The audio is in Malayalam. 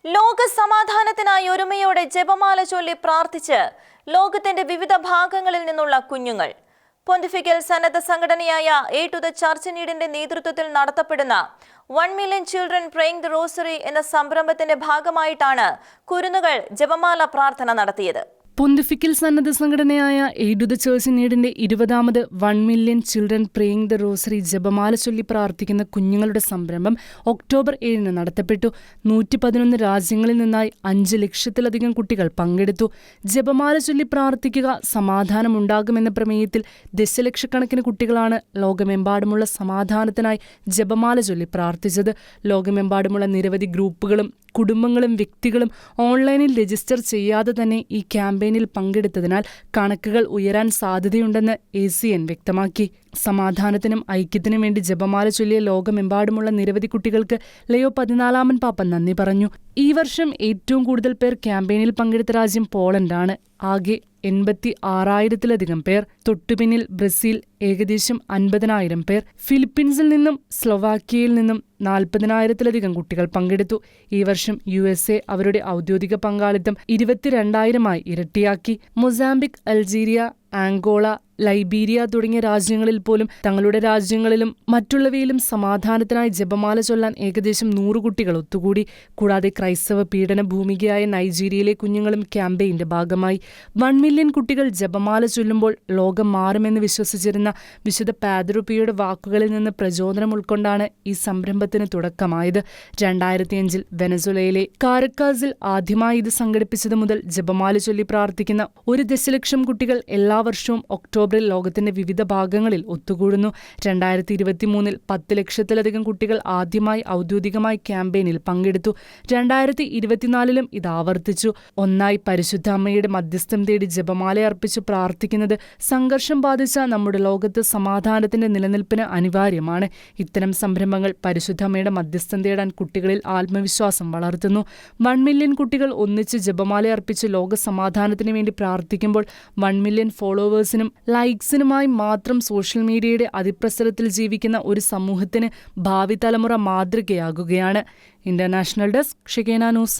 ലോക സമാധാനത്തിനായി ഒരുമയോടെ ജപമാല ചൊല്ലി പ്രാർത്ഥിച്ച് ലോകത്തിന്റെ വിവിധ ഭാഗങ്ങളിൽ നിന്നുള്ള കുഞ്ഞുങ്ങൾ. പൊന്തിഫിക്കൽ സന്നദ്ധ സംഘടനയായ എ ടു ദ ചർച്ച് നീഡിന്റെ നേതൃത്വത്തിൽ നടത്തപ്പെടുന്ന 1 million children praying the rosary എന്ന സംരംഭത്തിന്റെ ഭാഗമായിട്ടാണ് കുരുന്നുകൾ ജപമാല പ്രാർത്ഥന നടത്തിയത്. പൊന്തിഫിക്കൽ സന്നദ്ധ സംഘടനയായ എ ടു ദ ചർച്ച് നീഡിന്റെ 20ാമത് 1 million children praying the rosary ജപമാല ചൊല്ലി പ്രാർത്ഥിക്കുന്ന കുഞ്ഞുങ്ങളുടെ സംരംഭം ഒക്ടോബർ 7 നടത്തപ്പെട്ടു. 111 രാജ്യങ്ങളിൽ നിന്നായി 5 ലക്ഷത്തിലധികം കുട്ടികൾ പങ്കെടുത്തു. ജപമാല ചൊല്ലി പ്രാർത്ഥിക്കുക സമാധാനമുണ്ടാകുമെന്ന പ്രമേയത്തിൽ ദശലക്ഷക്കണക്കിന് കുട്ടികളാണ് ലോകമെമ്പാടുമുള്ള സമാധാനത്തിനായി ജപമാല ചൊല്ലി പ്രാർത്ഥിച്ചത്. ലോകമെമ്പാടുമുള്ള നിരവധി ഗ്രൂപ്പുകളും കുടുംബങ്ങളും വ്യക്തികളും ഓൺലൈനിൽ രജിസ്റ്റർ ചെയ്യാതെ തന്നെ ഈ ക്യാമ്പയിനിൽ പങ്കെടുത്തതിനാൽ കണക്കുകൾ ഉയരാൻ സാധ്യതയുണ്ടെന്ന് ACN വ്യക്തമാക്കി. സമാധാനത്തിനും ഐക്യത്തിനും വേണ്ടി ജപമാല ചൊല്ലിയ ലോകമെമ്പാടുമുള്ള നിരവധി കുട്ടികൾക്ക് ലയോ 14 പാപ്പ നന്ദി പറഞ്ഞു. ഈ വർഷം ഏറ്റവും കൂടുതൽ പേർ ക്യാമ്പയിനിൽ പങ്കെടുത്ത രാജ്യം പോളണ്ടാണ്. ആകെ 86,000-ലധികം പേർ. തൊട്ടുപിന്നിൽ ബ്രസീൽ ഏകദേശം 50,000 പേർ. ഫിലിപ്പീൻസിൽ നിന്നും സ്ലൊവാക്യയിൽ നിന്നും 40,000-ലധികം കുട്ടികൾ പങ്കെടുത്തു. ഈ വർഷം USA അവരുടെ ഔദ്യോഗിക പങ്കാളിത്തം 22,000-ആയി ഇരട്ടിയാക്കി. മൊസാംബിക്, അൾജീരിയ, ആംഗോള, ലൈബീരിയ തുടങ്ങിയ രാജ്യങ്ങളിൽ പോലും തങ്ങളുടെ രാജ്യങ്ങളിലും മറ്റുള്ളവയിലും സമാധാനത്തിനായി ജപമാല ചൊല്ലാൻ ഏകദേശം 100 കുട്ടികൾ ഒത്തുകൂടി. കൂടാതെ ക്രൈസ്തവ പീഡന ഭൂമികയായ നൈജീരിയയിലെ കുഞ്ഞുങ്ങളും ക്യാമ്പയിന്റെ ഭാഗമായി. 1 മില്യൺ കുട്ടികൾ ജപമാല ചൊല്ലുമ്പോൾ ലോകം മാറുമെന്ന് വിശ്വസിച്ചിരുന്ന വിശുദ്ധ പാദ്രിപ്പിയുടെ വാക്കുകളിൽ നിന്ന് പ്രചോദനം ഉൾക്കൊണ്ടാണ് ഈ സംരംഭത്തിന് തുടക്കമായത്. 2005-ൽ വെനസ്വേലയിലെ കാരക്കാസിൽ ആദ്യമായി ഇത് സംഘടിപ്പിച്ചത് മുതൽ ജപമാല ചൊല്ലി പ്രാർത്ഥിക്കുന്ന 1 ദശലക്ഷം കുട്ടികൾ എല്ലാ വർഷവും ഒക്ടോബറിൽ ലോകത്തിന്റെ വിവിധ ഭാഗങ്ങളിൽ ഒത്തുകൂടുന്നു. 2023-ൽ 10 ലക്ഷത്തിലധികം കുട്ടികൾ ആദ്യമായി ഔദ്യോഗികമായി ക്യാമ്പയിനിൽ പങ്കെടുത്തു. 2024-ലും ഇത് ആവർത്തിച്ചു. ഒന്നായി പരിശുദ്ധ അമ്മയുടെ മധ്യസ്ഥം തേടി ജപമാല അർപ്പിച്ചു പ്രാർത്ഥിക്കുന്നത് സംഘർഷം ബാധിച്ച നമ്മുടെ ലോകത്ത് സമാധാനത്തിന്റെ നിലനിൽപ്പിന് അനിവാര്യമാണ്. ഇത്തരം സംരംഭങ്ങൾ പരിശുദ്ധ അമ്മയുടെ മധ്യസ്ഥം തേടാൻ കുട്ടികളിൽ ആത്മവിശ്വാസം വളർത്തുന്നു. 1 മില്യൺ കുട്ടികൾ ഒന്നിച്ച് ജപമാല അർപ്പിച്ച് ലോക സമാധാനത്തിന് വേണ്ടി പ്രാർത്ഥിക്കുമ്പോൾ 1 മില്യൺ ഫോളോവേഴ്സിനും ലൈക്സിനുമായി മാത്രം സോഷ്യൽ മീഡിയയുടെ അതിപ്രസരത്തിൽ ജീവിക്കുന്ന ഒരു സമൂഹത്തിന് ഭാവി തലമുറ മാതൃകയാകുകയാണ്. International desk, Shekinah news.